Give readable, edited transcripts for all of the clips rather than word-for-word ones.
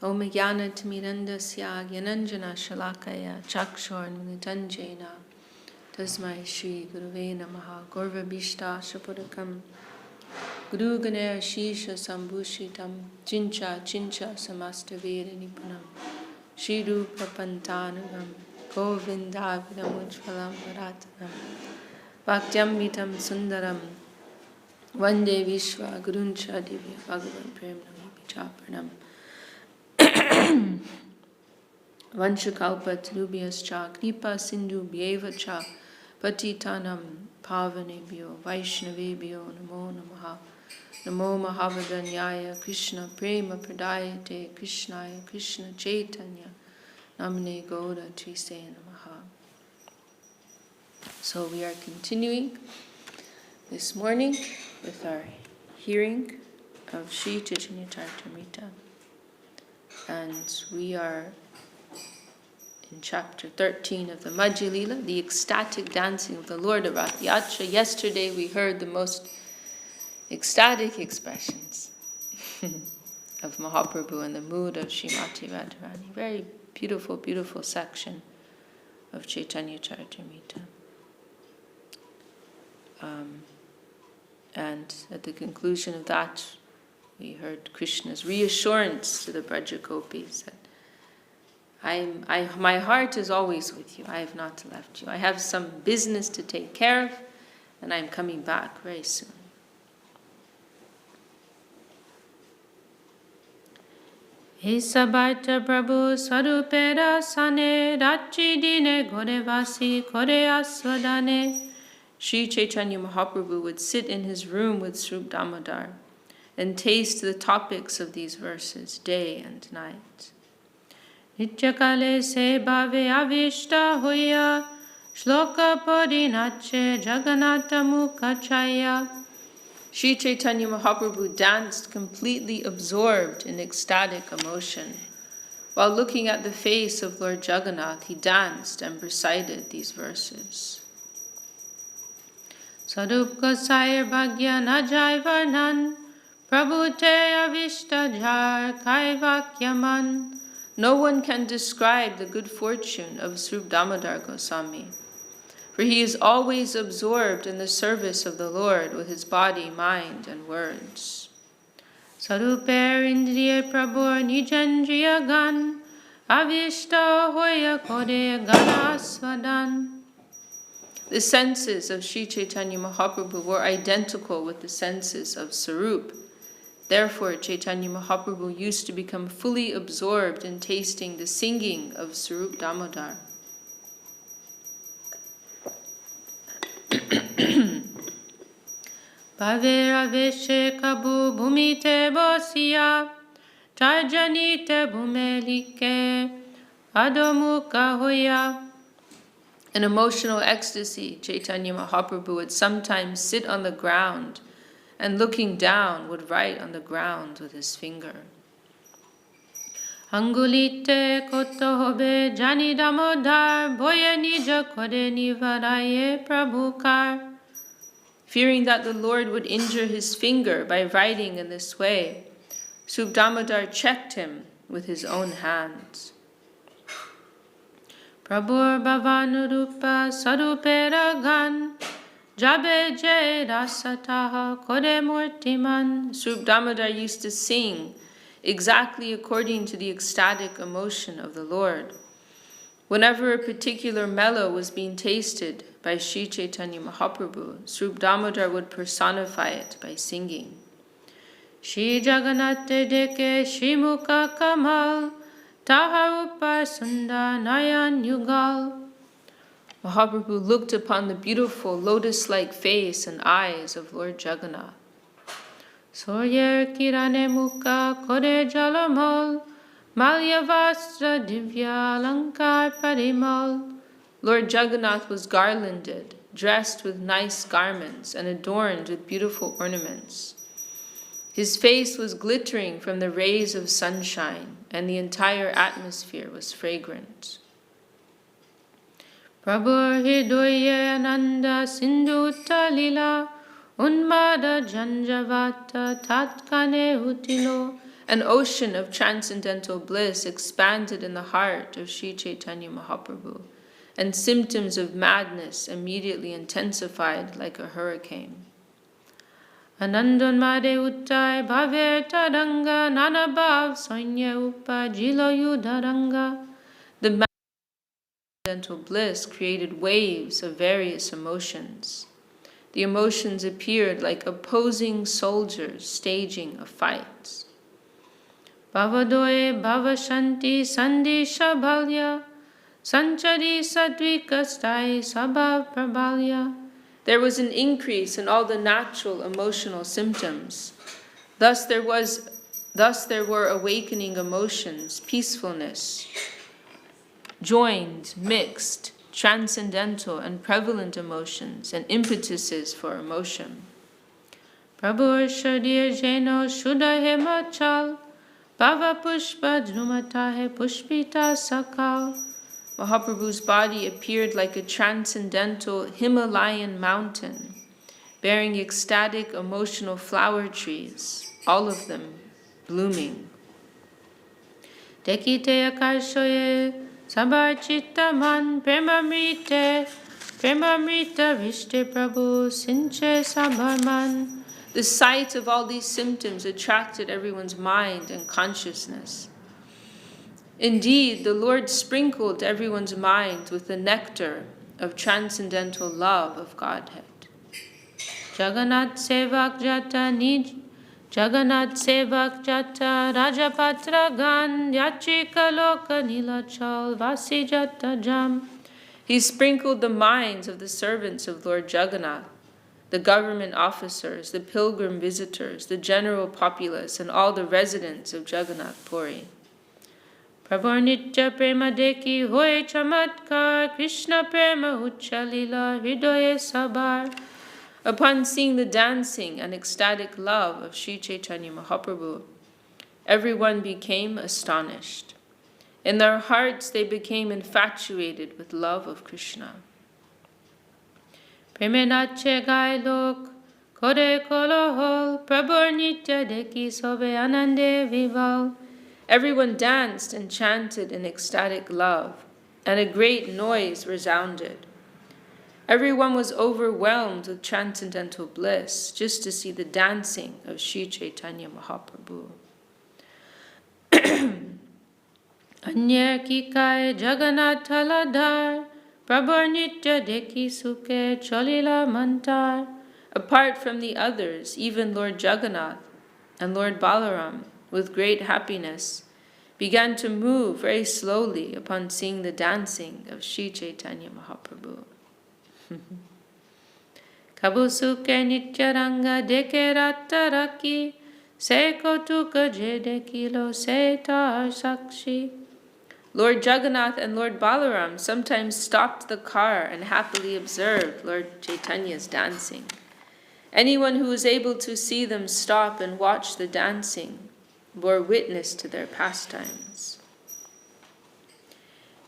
Om Jnana Timirandasya Gyananjana Shalakaya Chakshornmilitanjena Tasmai Shri Gurave Namaha Gorvabhishta Shapudakam Guru Ganer Shisha Sambhushitam Chincha Samastaveda Nipunam Shri Rupa Pantanugam Govinda Vidamujvalam Varatanam Bhaktyamritam Sundaram Vande Vishwa Guruncha Divya Bhagavan Prem Nami Chapranam Vanchakalpa Tarubhyascha Kripa Sindhu Bhyevacha Patitanam Pavanebhyo Vaishnavebhyo Namo Namaha Namo Mahavadanyaya Krishna Prema Pradayate Krishnaya Krishna Chaitanya Namne Gauda Trise Namaha. So we are continuing this morning with our hearing of Sri Chaitanya Charitamrita. And we are in chapter 13 of the Madhya Lila, the ecstatic dancing of the Lord of Rath Yatra. Yesterday we heard the most ecstatic expressions of Mahaprabhu and the mood of Srimati Radharani. Very beautiful, beautiful section of Chaitanya Charitamrita. And at the conclusion of that, we heard Krishna's reassurance to the Braja Gopis that my heart is always with you. I have not left you. I have some business to take care of, and I'm coming back very soon. Isabaita Prabhu Sarupera Sane Rachi Dine Gorevasi Kore Aswadane. Sri Chaitanya Mahaprabhu would sit in his room with Swarup Damodar and taste the topics of these verses day and night. Nityakale se bhave avishta hoya shloka padinache jagannatha mukhachaya. Sri Chaitanya Mahaprabhu danced completely absorbed in ecstatic emotion. While looking at the face of Lord Jagannath, he danced and recited these verses. Sarup Gosai Bhagya Najai Varnan Prabhu te avishta jar kaivakyaman. No one can describe the good fortune of Swarup Damodar Goswami, for he is always absorbed in the service of the Lord with his body, mind, and words. Saruper indriya prabhur nijandriya gan avishta hoya kore ganasvadan. The senses of Sri Chaitanya Mahaprabhu were identical with the senses of Sarup. Therefore, Chaitanya Mahaprabhu used to become fully absorbed in tasting the singing of Swarup Damodar. Bhavera veshe kabu bhumite bosiya tarjanite bhumelike adomukha hoya. In emotional ecstasy, Chaitanya Mahaprabhu would sometimes sit on the ground and looking down would write on the ground with his finger. Angulite koto hobe jani damodar boye nija kore nivaraye prabhukar. Fearing that the Lord would injure his finger by writing in this way, Swarup Damodar checked him with his own hands. Prabhur bhavanurupa sarupera gan Jabe jai rasataha kore murtiman. Swarup Damodar used to sing exactly according to the ecstatic emotion of the Lord. Whenever a particular mellow was being tasted by Sri Chaitanya Mahaprabhu, Swarup Damodar would personify it by singing. Shri Jagannath deke Shri Mukha Kamal Taha Upar Sundar Nayan Yugal. Mahaprabhu looked upon the beautiful lotus-like face and eyes of Lord Jagannath. Soryer kirane mukha kore jalamal malyavastra divya lankar parimal. Lord Jagannath was garlanded, dressed with nice garments and adorned with beautiful ornaments. His face was glittering from the rays of sunshine, and the entire atmosphere was fragrant. Prabhu Hidoye Ananda Sindhuta Lila Unmada Janjavata Tatkane Utilo An ocean of transcendental bliss expanded in the heart of Sri Chaitanya Mahaprabhu, and symptoms of madness immediately intensified like a hurricane. Anandonmade uttai bhaver taranga nanabhav sonya upa jilo yudharanga. The transcendental bliss created waves of various emotions. The emotions appeared like opposing soldiers staging a fight. Bhavadoye bhavashanti sandisha bhalya sanchari sadvikastai sabhav prabhalya. There was an increase in all the natural emotional symptoms. Thus there were awakening emotions, peacefulness, joined, mixed, transcendental and prevalent emotions, and impetuses for emotion. Prabhu Shadir Jeno Shuddha Himachal Bhava Pushpa Drumatahe Pushpita Sakal. Mahaprabhu's body appeared like a transcendental Himalayan mountain, bearing ecstatic emotional flower trees, all of them blooming. Dekite Akarshoye Sabar Chitta Man Premamrita Vishte Prabhu Sinche Sabharman. The sight of all these symptoms attracted everyone's mind and consciousness. Indeed, the Lord sprinkled everyone's mind with the nectar of transcendental love of Godhead. Jagannath Sevak Jata Rajapatra Gan Yachika Loka Nilachal Vasi Jata Jam. He sprinkled the minds of the servants of Lord Jagannath, the government officers, the pilgrim visitors, the general populace, and all the residents of Jagannath Puri. Prabhu Nitya Prema Deki Hoy Chamatkar Krishna Prema Uchalila Hridoye Sabar. Upon seeing the dancing and ecstatic love of Sri Chaitanya Mahaprabhu, everyone became astonished. In their hearts they became infatuated with love of Krishna. Premenache Gailok Kore Kolohol Prabhu Nitya Deki Sobe Anande Vival. Everyone danced and chanted in ecstatic love, and a great noise resounded. Everyone was overwhelmed with transcendental bliss just to see the dancing of Sri Chaitanya Mahaprabhu. Anya Kikai Jagannath Haladhar Prabhu Nitya Deki Suke Cholila Mantar. Apart from the others, even Lord Jagannath and Lord Balaram, with great happiness, began to move very slowly upon seeing the dancing of Sri Chaitanya Mahaprabhu. Kabusuke Nityaranga Deke Rattaraki Seko Tuka Jedekilo Setar Sakshi. Lord Jagannath and Lord Balaram sometimes stopped the car and happily observed Lord Chaitanya's dancing. Anyone who was able to see them stop and watch the dancing bore witness to their pastimes.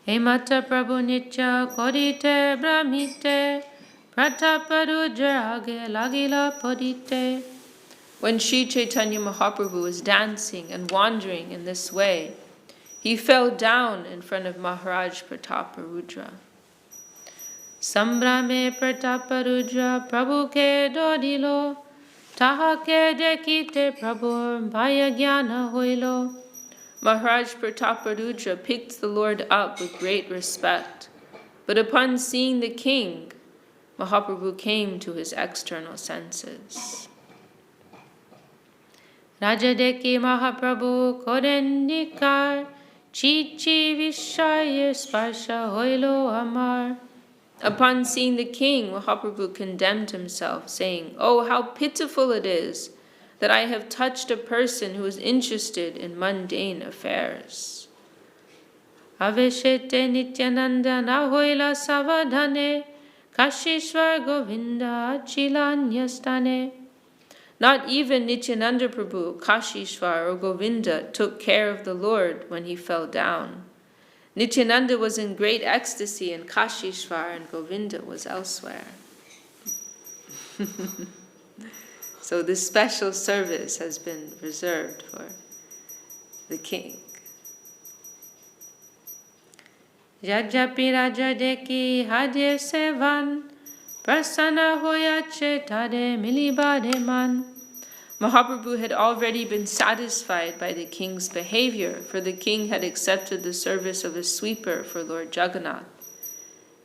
Hemata Prabhu Nitya Kodite Brahmite Prataparudra Age Lagila Podite. When Sri Chaitanya Mahaprabhu was dancing and wandering in this way, he fell down in front of Maharaj Prataparudra. Sambrame Prataparudra Prabhu ke dodilo Taha ke dekite Prabhu Bhaya Jnana hoilo. Maharaj Prataparudra picked the Lord up with great respect, but upon seeing the king, Mahaprabhu came to his external senses. Rajadeki Mahaprabhu Korendikar Ch.Ch. Vishaya Sparsha hoilo Amar. Upon seeing the king, Mahaprabhu condemned himself, saying, "Oh, how pitiful it is that I have touched a person who is interested in mundane affairs." Aveshete Nityananda Nahoila Savadhane Kashishwar Govinda Chilanyastane. Not even Nityananda Prabhu, Kashishwar, or Govinda took care of the Lord when he fell down. Nityananda was in great ecstasy, and Kashishwar and Govinda was elsewhere. So this special service has been reserved for the king. Yajapi Raja Deki Hadir Sevan Prasana Hoyache Tade Milibade Man. Mahaprabhu had already been satisfied by the king's behavior, for the king had accepted the service of a sweeper for Lord Jagannath.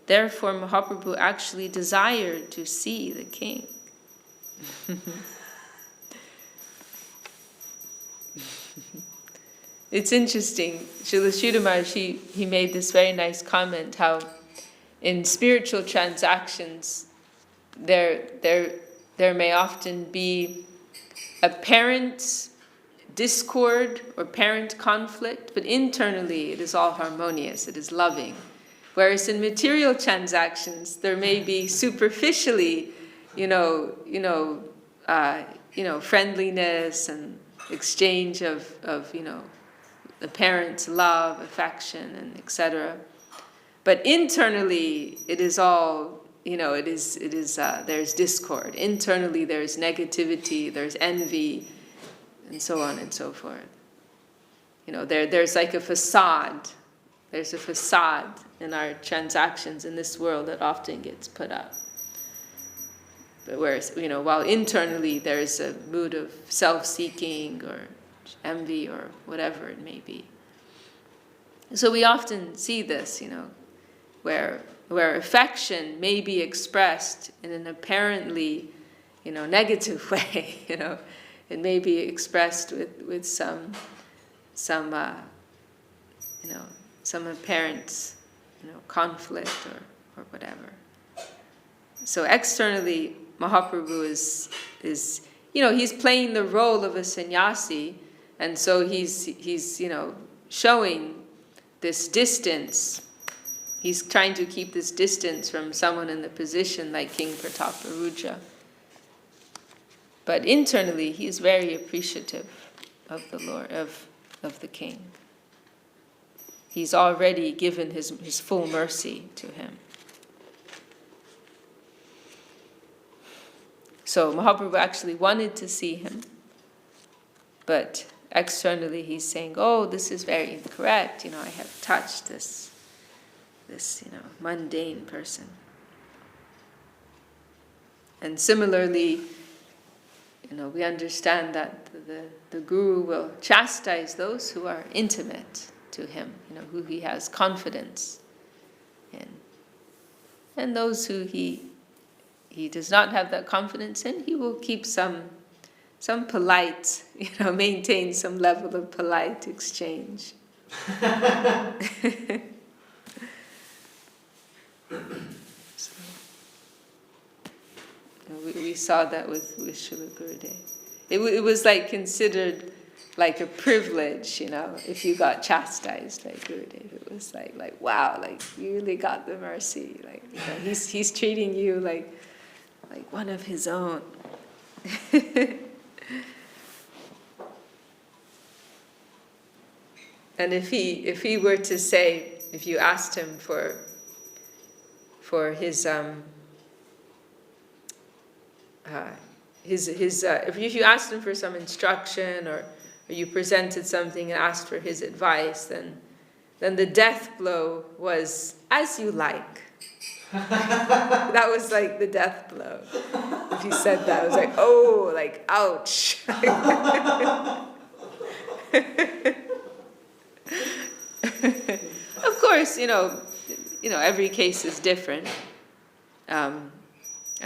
Therefore, Mahaprabhu actually desired to see the king. It's interesting, Srila Sridhar Maharaj, he made this very nice comment, how in spiritual transactions there may often be apparent discord or apparent conflict, but internally it is all harmonious, it is loving. Whereas in material transactions, there may be superficially, friendliness and exchange of apparent love, affection, and etc. But internally, it is all, there's discord. Internally, there's negativity, there's envy, and so on and so forth. There's like a facade. There's a facade in our transactions in this world that often gets put up. But whereas, while internally there's a mood of self-seeking or envy or whatever it may be. So we often see this, where affection may be expressed in an apparently, negative way. It may be expressed with some apparent, conflict or whatever. So externally, Mahaprabhu is he's playing the role of a sannyasi, and so he's showing this distance. He's trying to keep this distance from someone in the position like King Prataparudra. But internally, he's very appreciative of the Lord, of the king. He's already given his full mercy to him. So Mahaprabhu actually wanted to see him, but externally he's saying, "Oh, this is very incorrect. I have touched this mundane person." And similarly, we understand that the guru will chastise those who are intimate to him, who he has confidence in, and those who he does not have that confidence in, he will keep some polite, maintain some level of polite exchange. We saw that with Srila Gurudev. It was like considered like a privilege, if you got chastised by Gurudev. It was like wow, like you really got the mercy. Like he's treating you like one of his own. And if he were to say, if you asked him for his if you asked him for some instruction, or you presented something and asked for his advice, then the death blow was as you like. That was like the death blow. If he said that, I was like, oh, like ouch. Of course, every case is different. And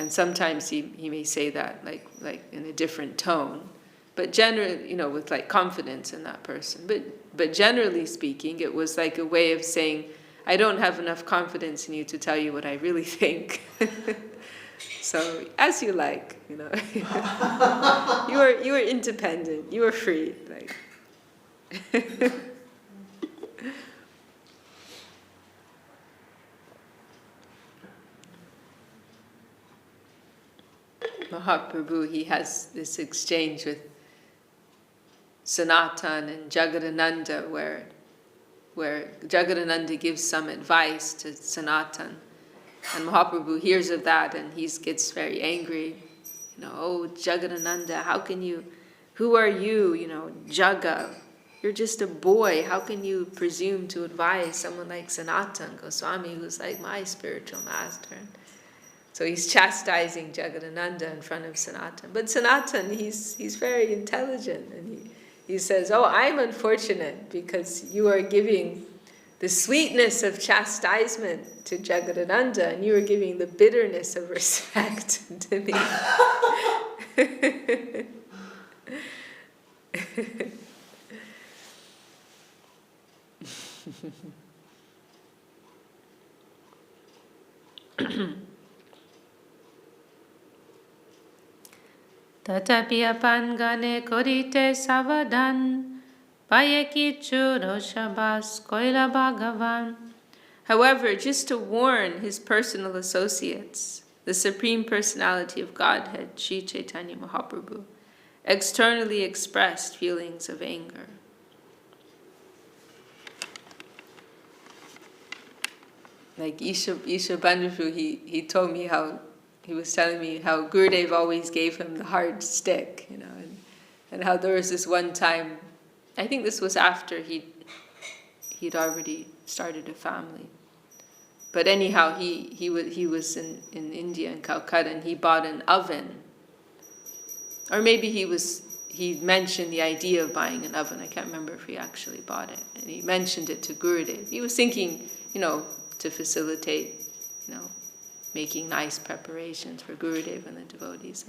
sometimes he may say that like in a different tone, but generally, with like confidence in that person. But generally speaking, it was like a way of saying, I don't have enough confidence in you to tell you what I really think. So as you like, you are independent, you are free, like. Mahaprabhu, he has this exchange with Sanatan and Jagadananda where Jagadananda gives some advice to Sanatan. And Mahaprabhu hears of that and he gets very angry. Oh, Jagadananda, how can you, who are you, Jaga, you're just a boy. How can you presume to advise someone like Sanatana Goswami, who's like my spiritual master? So he's chastising Jagadananda in front of Sanatana. But Sanatana, he's very intelligent, and he says, oh, I'm unfortunate because you are giving the sweetness of chastisement to Jagadananda, and you are giving the bitterness of respect to me. Tatapi apangane korite savadan payekichu roshabas koila bhagavan. However, just to warn his personal associates, the Supreme Personality of Godhead, Sri Chaitanya Mahaprabhu, externally expressed feelings of anger. Like Isha Bandhu, he told me how, he was telling me how Gurudev always gave him the hard stick, and how there was this one time, I think this was after he'd already started a family. But anyhow, he was in India, in Calcutta, and he bought an oven. Or maybe he mentioned the idea of buying an oven. I can't remember if he actually bought it. And he mentioned it to Gurudev. He was thinking, to facilitate, making nice preparations for Gurudev and the devotees.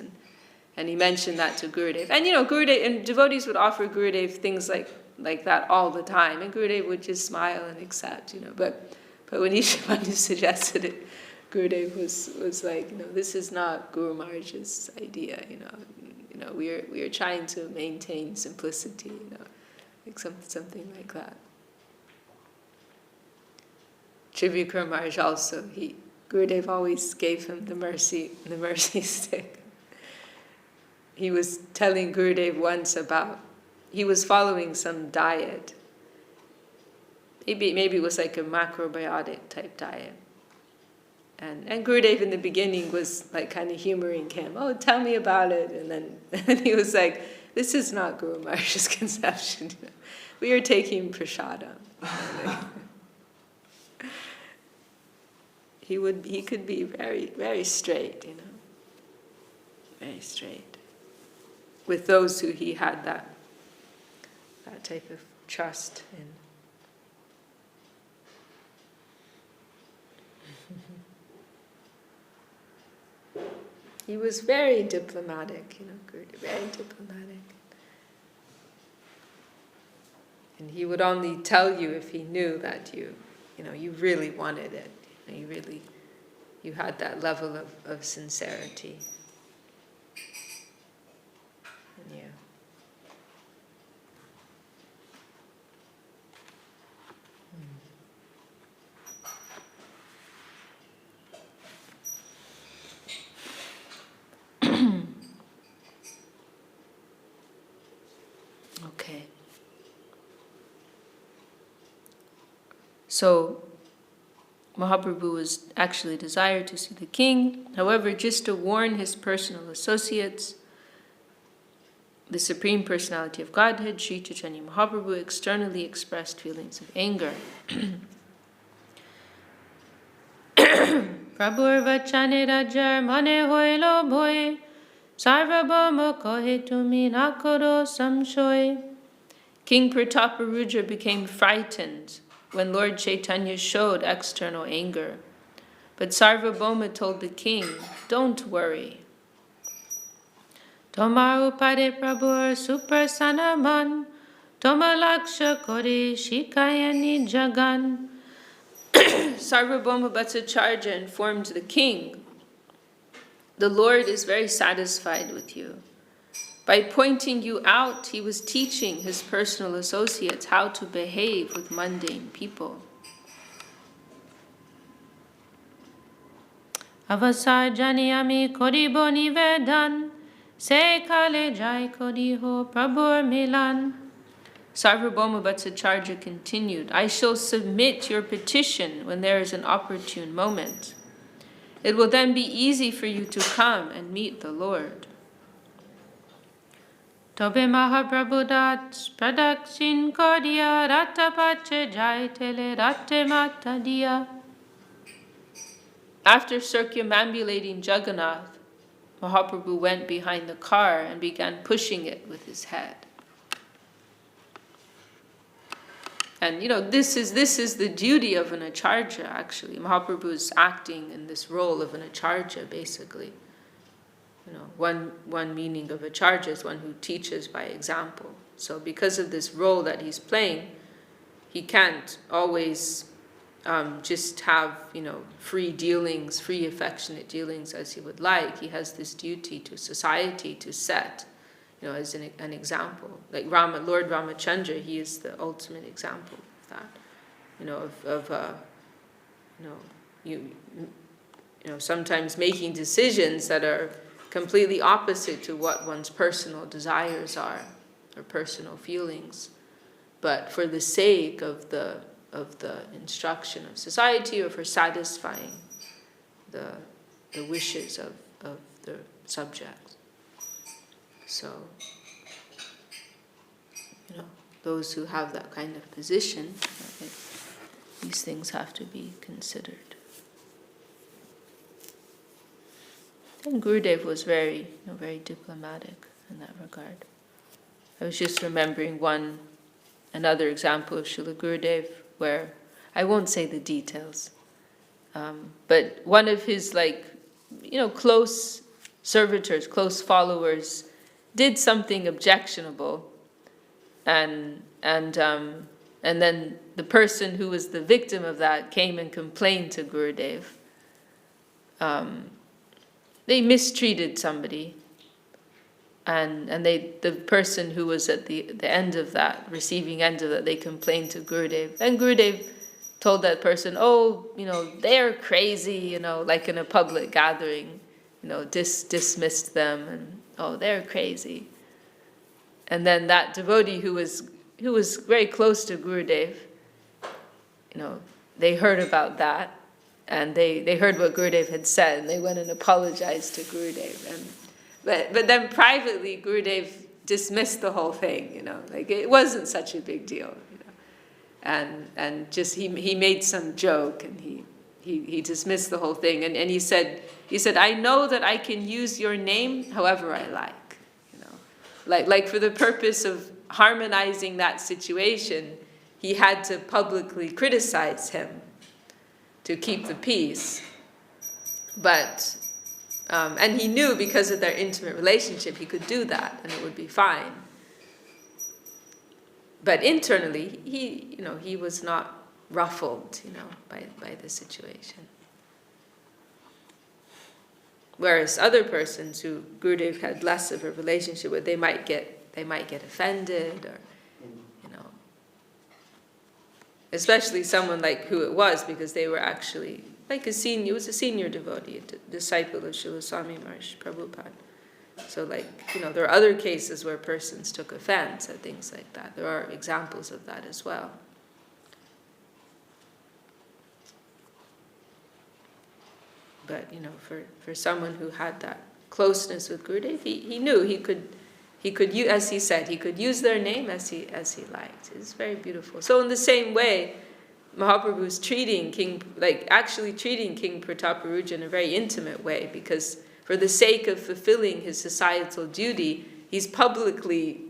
And he mentioned that to Gurudev. And Gurudev and devotees would offer Gurudev things like that all the time. And Gurudev would just smile and accept, But when Isha Bandhu suggested it, Gurudev was like, this is not Guru Maharaj's idea, we are trying to maintain simplicity, like something like that. Trivikram Maharaj also, Gurudev always gave him the mercy stick. He was telling Gurudev once about, he was following some diet. Maybe it was like a macrobiotic type diet. And Gurudev in the beginning was like kind of humoring him. Oh, tell me about it. And then he was like, this is not Guru Maharaj's conception. We are taking prasadam. He could be very, very straight, very straight. With those who he had that type of trust in. He was very diplomatic, very diplomatic. And he would only tell you if he knew that you really wanted it. You had that level of sincerity in you. Okay. So, Mahaprabhu was actually desired to see the king. However, just to warn his personal associates, the Supreme Personality of Godhead, Sri Chaitanya Mahaprabhu, externally expressed feelings of anger. Prabhur vachane rajar mane hoilo bhoy, sarvabhauma kohe tumi na karo samshoy. King Prataparudra became frightened when Lord Chaitanya showed external anger. But Sarvabhauma told the king, don't worry. Tomar upade prabhur suprasanaman, toma laksha kori shikayani jagan. Sarvabhauma Bhattacharya informed the king, the Lord is very satisfied with you. By pointing you out, he was teaching his personal associates how to behave with mundane people. Avasar janiyami koribo nivedan, se kale jai koriho prabhur milan. Sarvabhauma Bhattacharya continued, I shall submit your petition when there is an opportune moment. It will then be easy for you to come and meet the Lord. Tobe Mahaprabhudat Pradaksin Kodia Ratapache Jaitele Rate Matadia. After circumambulating Jagannath, Mahaprabhu went behind the car and began pushing it with his head. And this is the duty of an acharya, actually. Mahaprabhu is acting in this role of an acharya, basically. One meaning of acharya is one who teaches by example. So because of this role that he's playing, he can't always just have, free dealings, free affectionate dealings as he would like. He has this duty to society to set, as an example. Like Lord Ramachandra, he is the ultimate example of that, sometimes making decisions that are completely opposite to what one's personal desires are, or personal feelings. But for the sake of the instruction of society, or for satisfying the wishes of the subjects. So, those who have that kind of position, these things have to be considered. And Gurudev was very diplomatic in that regard. I was just remembering another example of Srila Gurudev, where I won't say the details, but one of his close servitors, close followers, did something objectionable, and then the person who was the victim of that came and complained to Gurudev. They mistreated somebody, and the person who was at the end of that, receiving end of that, they complained to Gurudev. And Gurudev told that person, they're crazy, like in a public gathering, dismissed them, and they're crazy. And then that devotee who was very close to Gurudev, they heard about that, and they heard what Gurudev had said, and they went and apologized to Gurudev. But then privately, Gurudev dismissed the whole thing, it wasn't such a big deal, and just he made some joke, and he dismissed the whole thing, and he said, I know that I can use your name however I like, like for the purpose of harmonizing that situation, he had to publicly criticize him to keep the peace. But and he knew because of their intimate relationship he could do that and it would be fine. But internally he was not ruffled by the situation. Whereas other persons who Gurudev had less of a relationship with, they might get offended, or especially someone like who it was, because they were actually like he was a senior devotee, a disciple of Srila Swami Maharaj Prabhupada. So there are other cases where persons took offense at things like that. There are examples of that as well. But for someone who had that closeness with Gurudev, he knew he could as he said, he could use their name as he liked. It's very beautiful. So in the same way, Mahaprabhu is treating King Prataparuja in a very intimate way, because for the sake of fulfilling his societal duty, he's publicly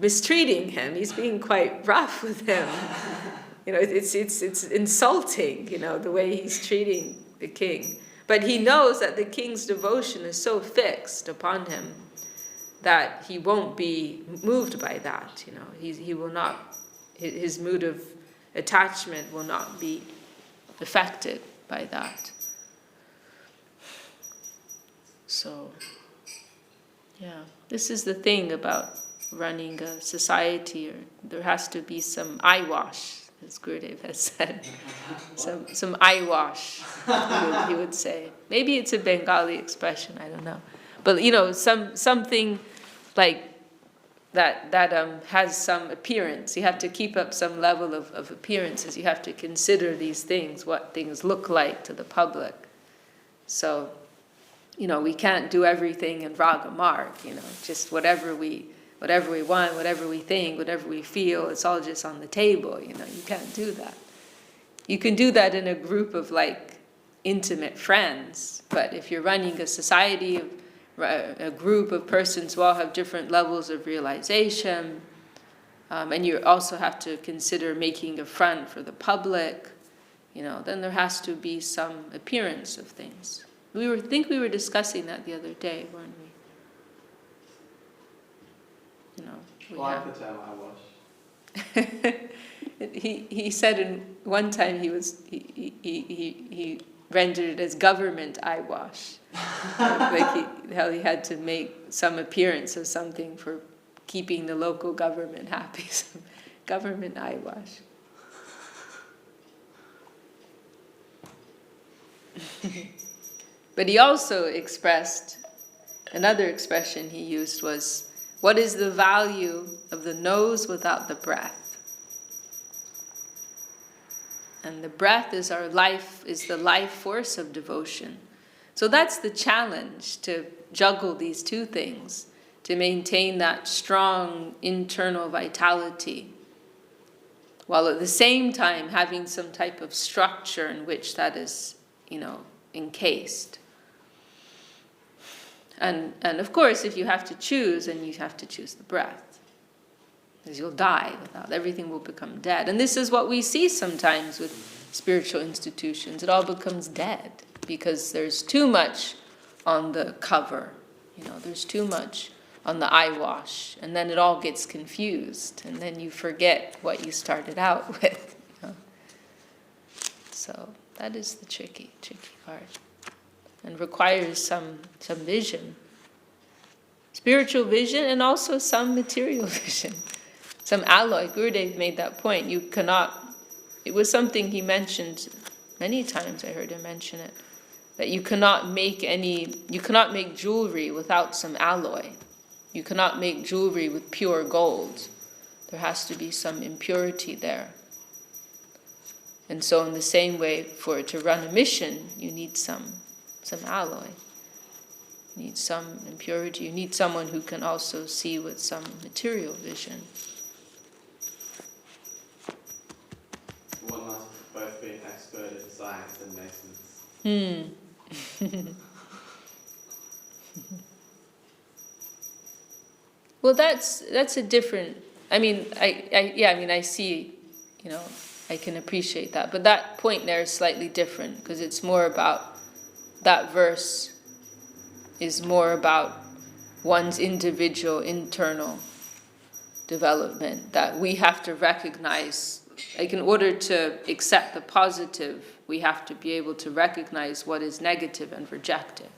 mistreating him. He's being quite rough with him. It's insulting, the way he's treating the king. But he knows that the king's devotion is so fixed upon him that he won't be moved by that. He will not. His mood of attachment will not be affected by that. So, this is the thing about running a society, or there has to be some eyewash, as Gurudev has said. Some eyewash, he would say. Maybe it's a Bengali expression, I don't know. But something like that has some appearance. You have to keep up some level of appearances. You have to consider these things, what things look like to the public. So, we can't do everything in raga marg, just whatever we whatever we want, whatever we think, whatever we feel, it's all just on the table, you can't do that. You can do that in a group of like intimate friends, but if you're running a society, a group of persons who all have different levels of realization, and you also have to consider making a front for the public, then there has to be some appearance of things. We were discussing that the other day, weren't we? Like the term I wash. He said one time he rendered it as government eyewash. How he had to make some appearance of something for keeping the local government happy. Government eyewash. But he also expressed, another expression he used was, what is the value of the nose without the breath? And the breath is the life force of devotion. So that's the challenge, to juggle these two things, to maintain that strong internal vitality, while at the same time having some type of structure in which that is, encased. And of course, if you have to choose, then you have to choose the breath, because you'll die without, everything will become dead. And this is what we see sometimes with spiritual institutions. It all becomes dead because there's too much on the cover, there's too much on the eyewash, and then it all gets confused, and then you forget what you started out with. So that is the tricky part, and requires some vision, spiritual vision, and also some material vision, some alloy. Gurudev made that point. You cannot. It was something he mentioned many times. I heard him mention it, that you cannot make jewelry without some alloy. You cannot make jewelry with pure gold. There has to be some impurity there. And so in the same way, to run a mission, you need some alloy. You need some impurity. You need someone who can also see with some material vision. One must both be an expert in science and medicine. Well, that's a different. I see, I can appreciate that, but that point there is slightly different, because it's more about, that verse is more about one's individual internal development, that we have to recognize, like in order to accept the positive, we have to be able to recognize what is negative and reject it.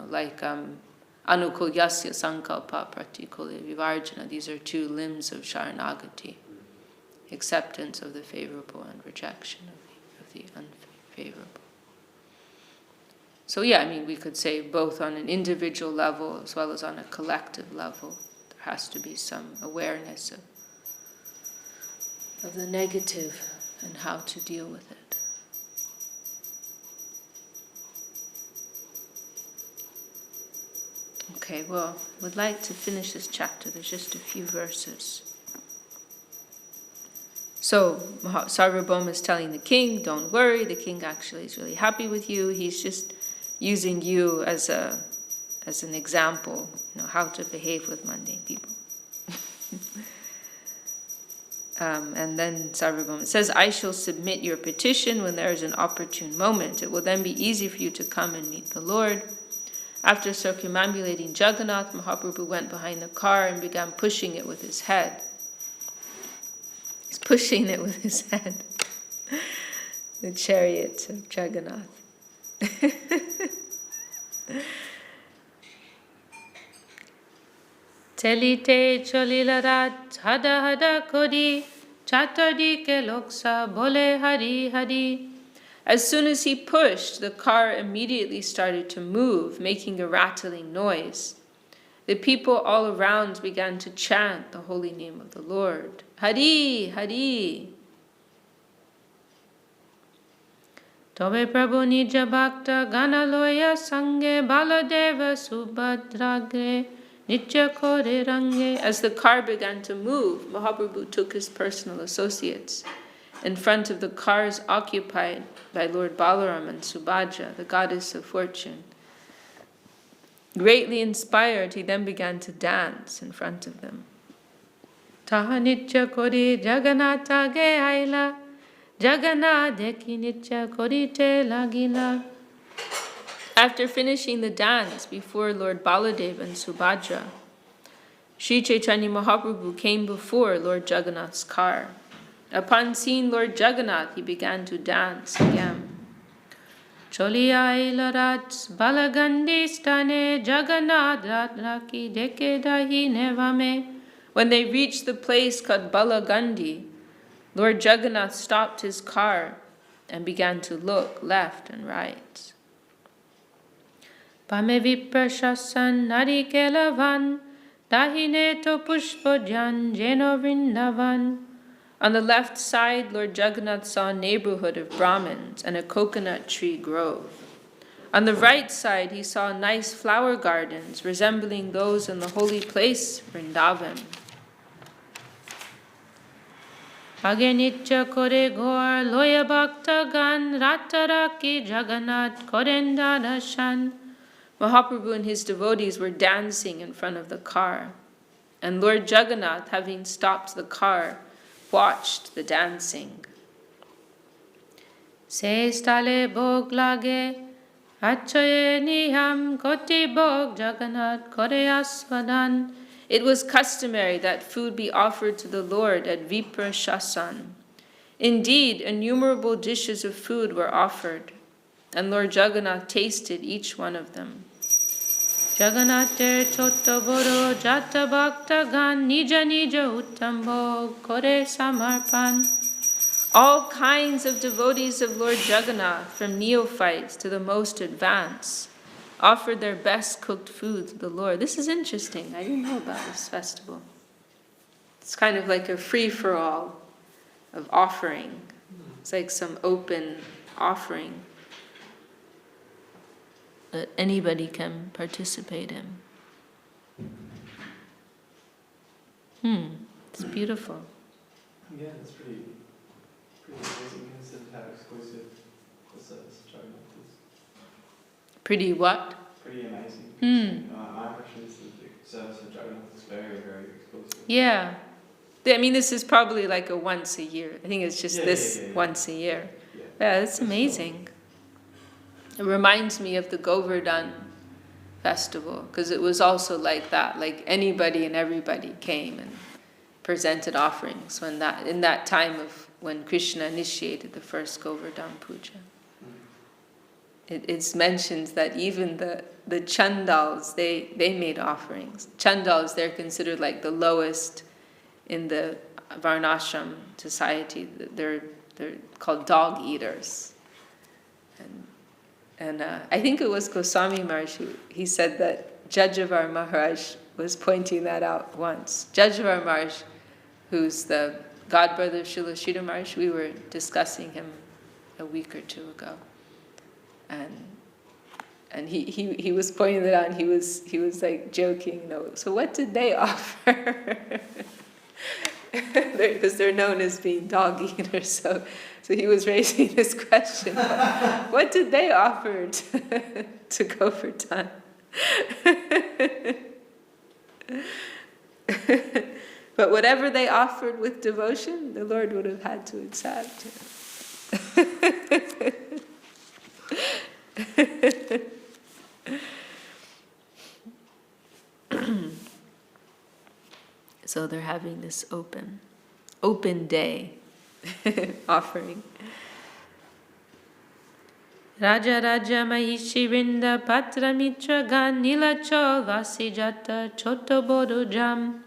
Like anukulyasya sankalpa pratikule vivarjana, these are two limbs of sharanagati, acceptance of the favorable and rejection of the unfavorable. So we could say both on an individual level as well as on a collective level, there has to be some awareness of the negative and how to deal with it. Okay, well, we'd like to finish this chapter. There's just a few verses. So, Sarvabhauma is telling the king, don't worry, the king actually is really happy with you. He's just using you as an example, how to behave with mundane people. And then Sarvabhauma says, I shall submit your petition when there is an opportune moment. It will then be easy for you to come and meet the Lord. After circumambulating Jagannath, Mahaprabhu went behind the car and began pushing it with his head. He's pushing it with his head. The chariot of Jagannath. Telite cholilarat hada hada kodi chatadi ke loksa bole hari hari. As soon as he pushed, the car immediately started to move, making a rattling noise. The people all around began to chant the holy name of the Lord. Hari, Hari. Tobe Prabhu Nija Bhakta Ganaloya Sange Baladeva Subhadragre nitya kore range. As the car began to move, Mahaprabhu took his personal associates in front of the cars occupied by Lord Balaram and Subhadra, the goddess of fortune. Greatly inspired, he then began to dance in front of them. Taha nitya kori Jagannatha ge aila, Jagannath deki nitya korite lagila. After finishing the dance before Lord Baladev and Subhadra, Sri Chaitanya Mahaprabhu came before Lord Jagannath's car. Upon seeing Lord Jagannath, he began to dance again. Choliya ilarat balagandi stane Jagannath raki deke dahi nevame. When they reached the place called Balagandi, Lord Jagannath stopped his car and began to look left and right. Pame viprashasan narikelavan dahine to pushpodyan jeno vrindavan. On the left side, Lord Jagannath saw a neighborhood of Brahmins and a coconut tree grove. On the right side, he saw nice flower gardens resembling those in the holy place, Vrindavan. Age nitya kore gor loya bhakta gan rataraki Jagannath korenda dashan. Mahaprabhu and his devotees were dancing in front of the car, and Lord Jagannath, having stopped the car, watched the dancing. Se stale bhog lage, achoye niham koti bhog Jagannath kore asvadan. It was customary that food be offered to the Lord at Viprashasan. Indeed, innumerable dishes of food were offered, and Lord Jagannath tasted each one of them. Jagannathir chotta boro jata bhakta gan nija nija uttambo kore samarpan. All kinds of devotees of Lord Jagannath, from neophytes to the most advanced, offered their best cooked food to the Lord. This is interesting. I didn't know about this festival. It's kind of like a free-for-all of offering. It's like some open offering that anybody can participate in. It's beautiful. Yeah, it's pretty amazing considered how exclusive this Jagannath is. Pretty what? Pretty amazing. My impression is that the service of Jagannath is very, very exclusive. Yeah. I mean, this is probably like a once a year. I think it's just once a year. Yeah, that's amazing. It reminds me of the Govardhan festival, because it was also like that. Like anybody and everybody came and presented offerings in that time of when Krishna initiated the first Govardhan puja. It's mentioned that even the Chandals, they made offerings. Chandals, they're considered like the lowest in the Varnashram society. They're called dog eaters. And I think it was Goswami Maharaj he said that Jajavar Maharaj was pointing that out once. Jajavar Maharaj, who's the godbrother of Srila Sridhar Maharaj, we were discussing him a week or two ago. And he was pointing it out, and he was like joking, so what did they offer? Because they're known as being dog eaters, so he was raising this question. What did they offer to Govardhan? But whatever they offered with devotion, the Lord would have had to accept. So they're having this open day offering. Raja Raja Mahishi Vrinda Patra Mitra Gan Nilachol Vasijata Chotobodo Jam.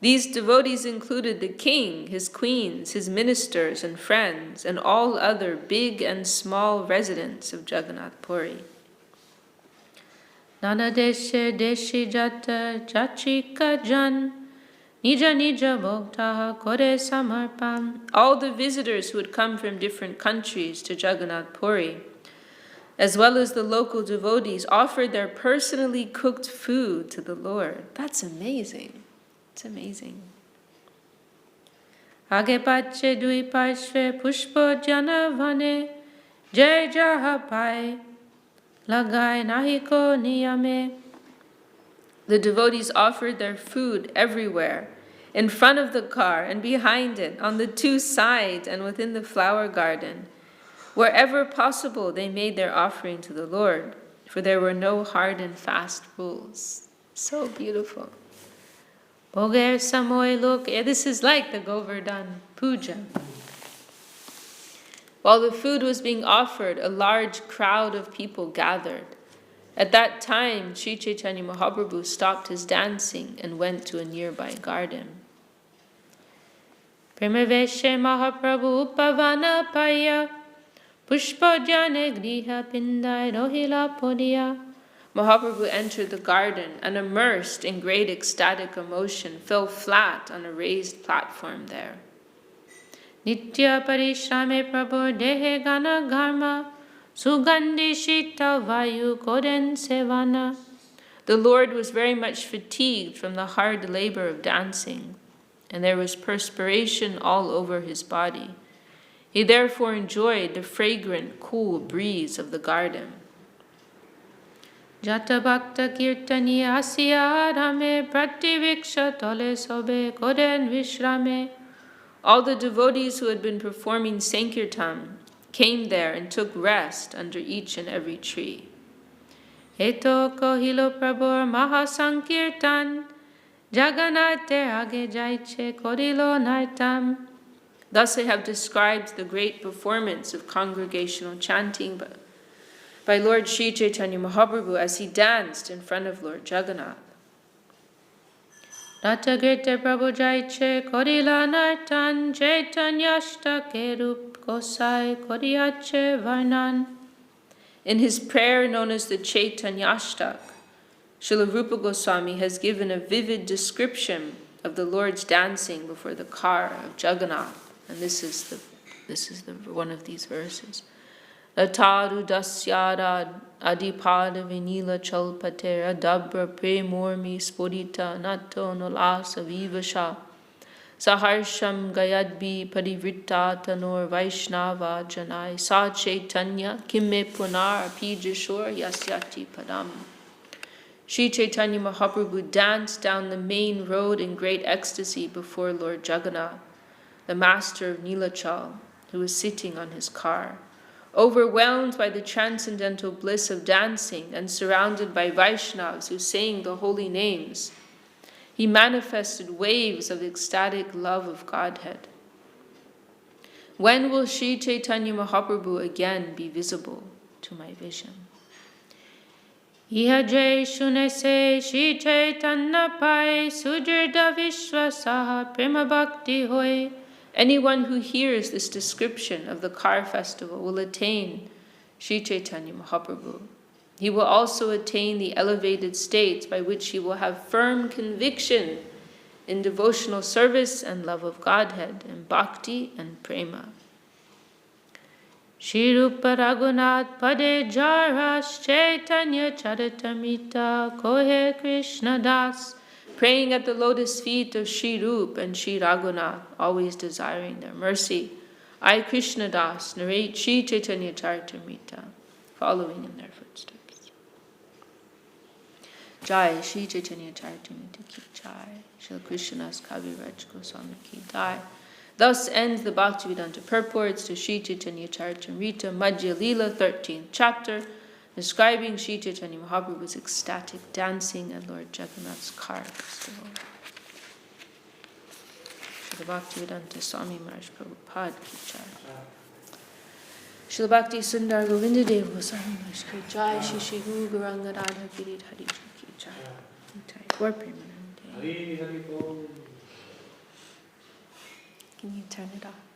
These devotees included the king, his queens, his ministers and friends, and all other big and small residents of Jagannath Puri. Nana Deshe Deshi Jata Chachika Jan Nija Nija Bhoktaha Kore Samarpam. All the visitors who had come from different countries to Jagannath Puri, as well as the local devotees, offered their personally cooked food to the Lord. That's amazing. It's amazing. Age pache dui parshve pushpo jana vane jai jaha pai lagai nahiko niyame. The devotees offered their food everywhere, in front of the car and behind it, on the two sides and within the flower garden. Wherever possible, they made their offering to the Lord, for there were no hard and fast rules. So beautiful. Boger Samoy look, this is like the Govardhan Puja. While the food was being offered, a large crowd of people gathered. At that time, Sri Chaitanya Mahaprabhu stopped his dancing and went to a nearby garden. Premaveshe Mahaprabhu Upavana Paya Pushpa Jane Griha Pindai Rohila Podiya. Mahaprabhu entered the garden and, immersed in great ecstatic emotion, fell flat on a raised platform there. Nitya Parishrame Prabhu Dehe Gana Gharma Sugandhi Shita Vayu Koden Sevana. The Lord was very much fatigued from the hard labor of dancing, and there was perspiration all over his body. He therefore enjoyed the fragrant, cool breeze of the garden. Jata Bhakta Kirtani Asya Rame Prativiksha Tole Sobe Koden Vishrame. All the devotees who had been performing Sankirtan came there and took rest under each and every tree. Eto Kohilo Prabhur Mahasankirtan Jagannate Age Jaiche Korilo Naitam. Thus I have described the great performance of congregational chanting by Lord Sri Chaitanya Mahaprabhu as he danced in front of Lord Jagannath. Rata Girte Prabhu Jaiche Korila Nartan Chaitanyashta Kerup Kosai Koriache Varnan. In his prayer known as the Chaitanyashtak, Srila Rupa Goswami has given a vivid description of the Lord's dancing before the car of Jagannath, and this is one of these verses. Lataru dasyara adipada vinila chalpatera dabra premormi sporita natto nolasa vivasha saharsham gayadbi parivritta tanor vaishnava janai sa chaitanya kimme punar apijashur yasyati padam. Sri Chaitanya Mahaprabhu danced down the main road in great ecstasy before Lord Jagannath, the master of Nilachal, who was sitting on his car. Overwhelmed by the transcendental bliss of dancing and surrounded by Vaishnavas who sang the holy names, he manifested waves of ecstatic love of Godhead. When will Sri Chaitanya Mahaprabhu again be visible to my vision? Iha jai shunese Sri Chaitanya pai sujrida vishwasaha prema bhakti hoy. Anyone who hears this description of the car festival will attain Sri Chaitanya Mahaprabhu. He will also attain the elevated states by which he will have firm conviction in devotional service and love of Godhead, in bhakti and prema. Shri Rupa Raghunath Pade Jaras Chaitanya Charitamrita Kohe Krishna Das. Praying at the lotus feet of Shri Rup and Shri Raghunath, always desiring their mercy, I, Krishna Das, narrate Shri Chaitanya Charitamrita, following in their footsteps. Jai Shri Chaitanya Charitamrita ki Jai, Shri Krishna's Kaviraj Goswami ki Jai. Thus ends the Bhaktivedanta purports to Sri Chaitanya Charitamrita, Madhya Lila, 13th chapter, describing Sri Chaitanya Mahaprabhu's ecstatic dancing at Lord Jagannath's car festival. Srila Bhaktivedanta Swami Maharaj Prabhupada ki Jai. Srila Bhakti Sundar Govinda Dev Goswami Maharaj ki Jai. Shri Shri Guru Gauranga Radha Giridhari ki Jai. Gaur Premanande. Hari Hari Bol. Can you turn it off?